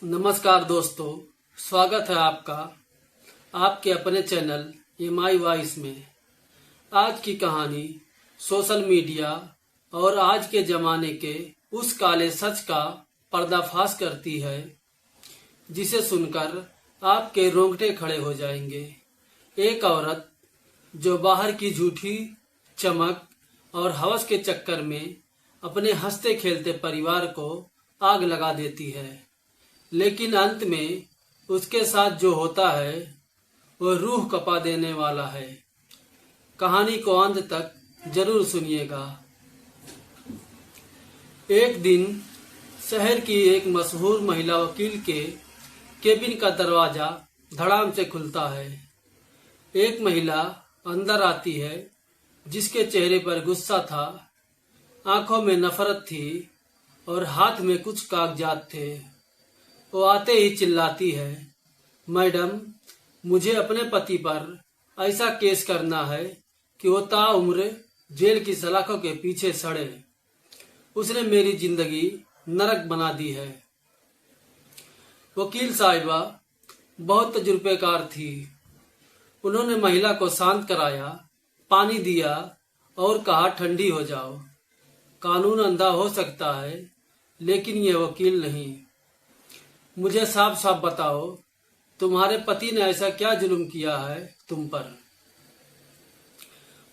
नमस्कार दोस्तों, स्वागत है आपका आपके अपने चैनल एमआई वॉइस में। आज की कहानी सोशल मीडिया और आज के जमाने के उस काले सच का पर्दाफाश करती है जिसे सुनकर आपके रोंगटे खड़े हो जाएंगे। एक औरत जो बाहर की झूठी चमक और हवस के चक्कर में अपने हंसते खेलते परिवार को आग लगा देती है, लेकिन अंत में उसके साथ जो होता है वह रूह कपा देने वाला है। कहानी को अंत तक जरूर सुनिएगा। एक दिन शहर की एक मशहूर महिला वकील के केबिन का दरवाजा धड़ाम से खुलता है। एक महिला अंदर आती है जिसके चेहरे पर गुस्सा था, आंखों में नफरत थी और हाथ में कुछ कागजात थे। वो आते ही चिल्लाती है, मैडम, मुझे अपने पति पर ऐसा केस करना है कि वो ताउम्र जेल की सलाखों के पीछे सड़े। उसने मेरी जिंदगी नरक बना दी है। वकील साहिबा बहुत तजुर्बेकार थी। उन्होंने महिला को शांत कराया, पानी दिया और कहा, ठंडी हो जाओ। कानून अंधा हो सकता है लेकिन यह वकील नहीं। मुझे साफ साफ बताओ, तुम्हारे पति ने ऐसा क्या जुल्म किया है तुम पर?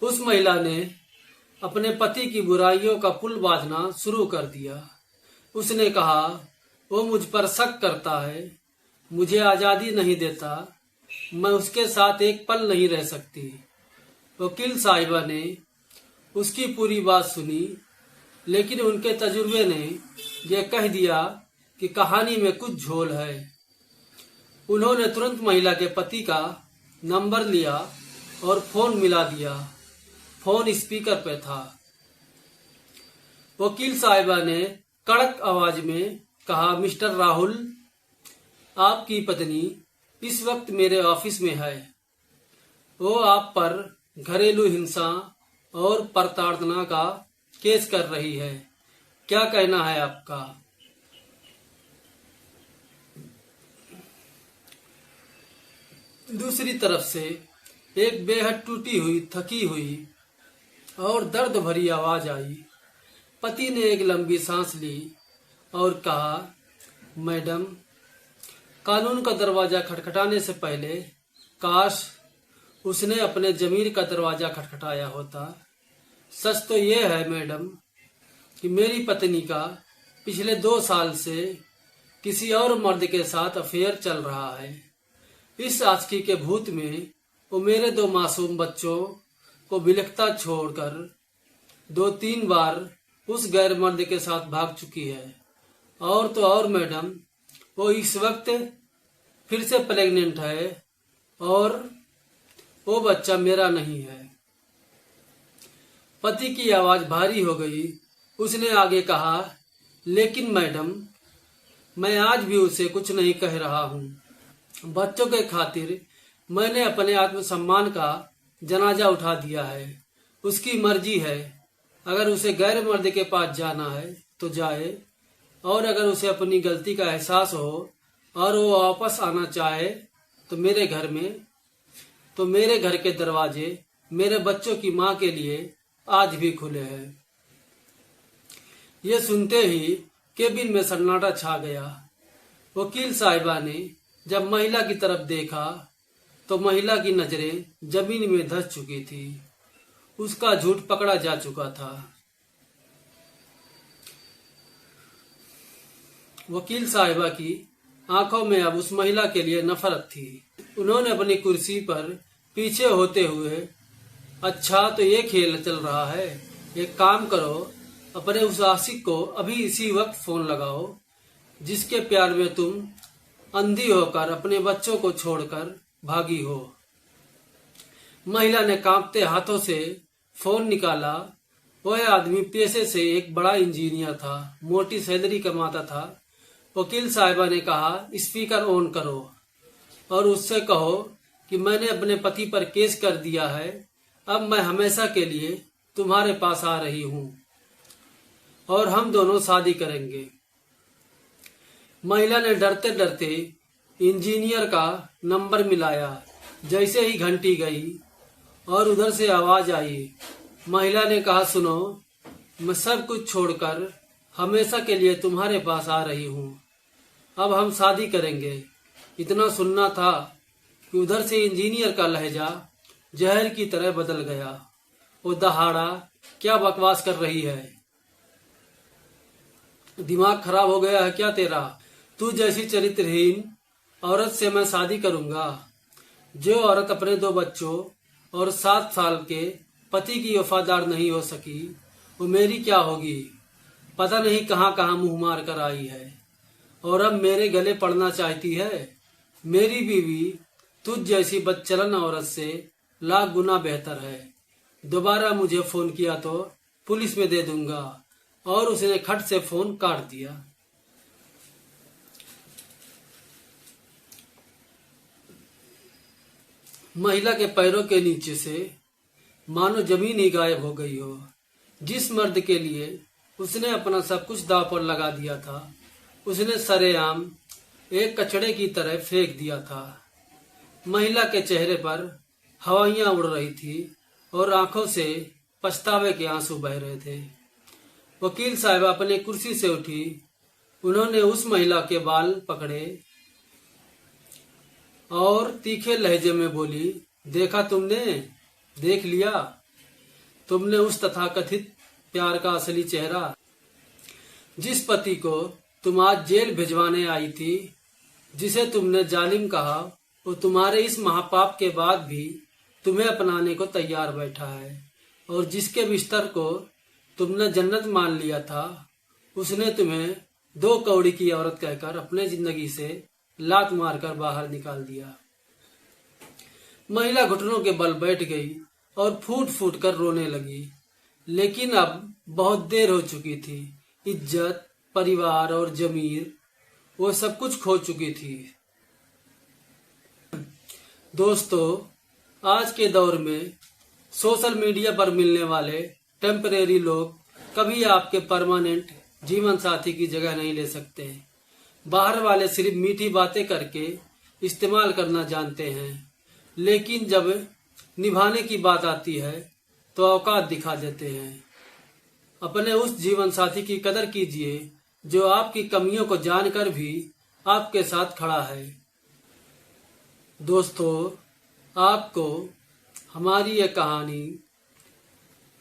उस महिला ने अपने पति की बुराइयों का पुल बांधना शुरू कर दिया। उसने कहा, वो मुझ पर शक करता है, मुझे आजादी नहीं देता, मैं उसके साथ एक पल नहीं रह सकती। वकील साहिबा ने उसकी पूरी बात सुनी, लेकिन उनके तजुर्बे ने यह कह दिया कि कहानी में कुछ झोल है। उन्होंने तुरंत महिला के पति का नंबर लिया और फोन मिला दिया। फोन स्पीकर पे था। वकील साहिबा ने कड़क आवाज में कहा, मिस्टर राहुल, आपकी पत्नी इस वक्त मेरे ऑफिस में है। वो आप पर घरेलू हिंसा और प्रताड़ना का केस कर रही है। क्या कहना है आपका? दूसरी तरफ से एक बेहद टूटी हुई, थकी हुई और दर्द भरी आवाज आई। पति ने एक लंबी सांस ली और कहा, मैडम, कानून का दरवाजा खटखटाने से पहले काश उसने अपने जमीर का दरवाजा खटखटाया होता। सच तो यह है मैडम कि मेरी पत्नी का पिछले 2 साल से किसी और मर्द के साथ अफेयर चल रहा है। इस आशिकी के भूत में वो मेरे 2 मासूम बच्चों को बिलखता छोड़कर 2-3 बार उस गैर मर्द के साथ भाग चुकी है। और तो और मैडम, वो इस वक्त फिर से प्रेग्नेंट है और वो बच्चा मेरा नहीं है। पति की आवाज भारी हो गई। उसने आगे कहा, लेकिन मैडम, मैं आज भी उसे कुछ नहीं कह रहा हूँ। बच्चों के खातिर मैंने अपने आत्मसम्मान का जनाजा उठा दिया है। उसकी मर्जी है। अगर उसे गैर मर्द के पास जाना है तो जाए, और अगर उसे अपनी गलती का एहसास हो और वो वापस आना चाहे तो मेरे घर के दरवाजे मेरे बच्चों की माँ के लिए आज भी खुले हैं। ये सुनते ही केबिन में सन्नाटा छा गया। वकील साहिबा ने जब महिला की तरफ देखा तो महिला की नजरें जमीन में धंस चुकी थी। उसका झूठ पकड़ा जा चुका था। वकील साहिबा की आंखों में अब उस महिला के लिए नफरत थी। उन्होंने अपनी कुर्सी पर पीछे होते हुए, अच्छा तो ये खेल चल रहा है। एक काम करो, अपने उस आशिक को अभी इसी वक्त फोन लगाओ जिसके प्यार में तुम अंधी होकर अपने बच्चों को छोड़कर भागी हो। महिला ने कांपते हाथों से फोन निकाला। वह आदमी पेशे से एक बड़ा इंजीनियर था, मोटी सैलरी कमाता था। वकील साहिबा ने कहा, स्पीकर ऑन करो और उससे कहो कि मैंने अपने पति पर केस कर दिया है। अब मैं हमेशा के लिए तुम्हारे पास आ रही हूँ और हम दोनों शादी करेंगे। महिला ने डरते डरते इंजीनियर का नंबर मिलाया। जैसे ही घंटी गई और उधर से आवाज आई, महिला ने कहा, सुनो, मैं सब कुछ छोड़कर हमेशा के लिए तुम्हारे पास आ रही हूँ। अब हम शादी करेंगे। इतना सुनना था कि उधर से इंजीनियर का लहजा जहर की तरह बदल गया। वो दहाड़ा, क्या बकवास कर रही है? दिमाग खराब हो गया है क्या तेरा? तू जैसी चरित्रहीन औरत से मैं शादी करूंगा? जो औरत अपने 2 बच्चों और 7 साल के पति की वफादार नहीं हो सकी, वो मेरी क्या होगी? पता नहीं कहां कहां मुंह मार कर आई है और अब मेरे गले पड़ना चाहती है। मेरी बीवी तुझ जैसी बदचलन औरत से लाख गुना बेहतर है। दोबारा मुझे फोन किया तो पुलिस में दे दूंगा। और उसने खट से फोन काट दिया। महिला के पैरों के नीचे से मानो जमीन ही गायब हो गई हो। जिस मर्द के लिए उसने अपना सब कुछ दांव पर लगा दिया था, उसने सरेआम एक कचड़े की तरह फेंक दिया था। महिला के चेहरे पर हवाइयां उड़ रही थी और आंखों से पछतावे के आंसू बह रहे थे। वकील साहब अपने कुर्सी से उठी। उन्होंने उस महिला के बाल पकड़े और तीखे लहजे में बोली, देखा तुमने? देख लिया तुमने उस तथाकथित प्यार का असली चेहरा? जिस पति को तुम आज जेल भिजवाने आई थी, जिसे तुमने जालिम कहा, वो तुम्हारे इस महापाप के बाद भी तुम्हें अपनाने को तैयार बैठा है। और जिसके बिस्तर को तुमने जन्नत मान लिया था, उसने तुम्हें 2 कौड़ी की औरत कहकर अपने जिंदगी से लात मारकर बाहर निकाल दिया। महिला घुटनों के बल बैठ गई और फूट फूट कर रोने लगी। लेकिन अब बहुत देर हो चुकी थी। इज्जत, परिवार और जमीर, वो सब कुछ खो चुकी थी। दोस्तों, आज के दौर में सोशल मीडिया पर मिलने वाले टेम्परेरी लोग कभी आपके परमानेंट जीवन साथी की जगह नहीं ले सकते। बाहर वाले सिर्फ मीठी बातें करके इस्तेमाल करना जानते हैं, लेकिन जब निभाने की बात आती है तो औकात दिखा देते हैं। अपने उस जीवन साथी की कदर कीजिए जो आपकी कमियों को जानकर भी आपके साथ खड़ा है। दोस्तों, आपको हमारी ये कहानी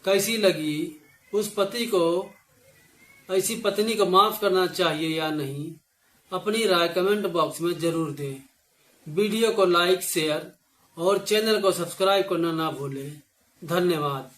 कैसी लगी? उस पति को, ऐसी पत्नी को माफ करना चाहिए या नहीं? अपनी राय कमेंट बॉक्स में जरूर दें। वीडियो को लाइक, शेयर और चैनल को सब्सक्राइब करना ना भूलें। धन्यवाद।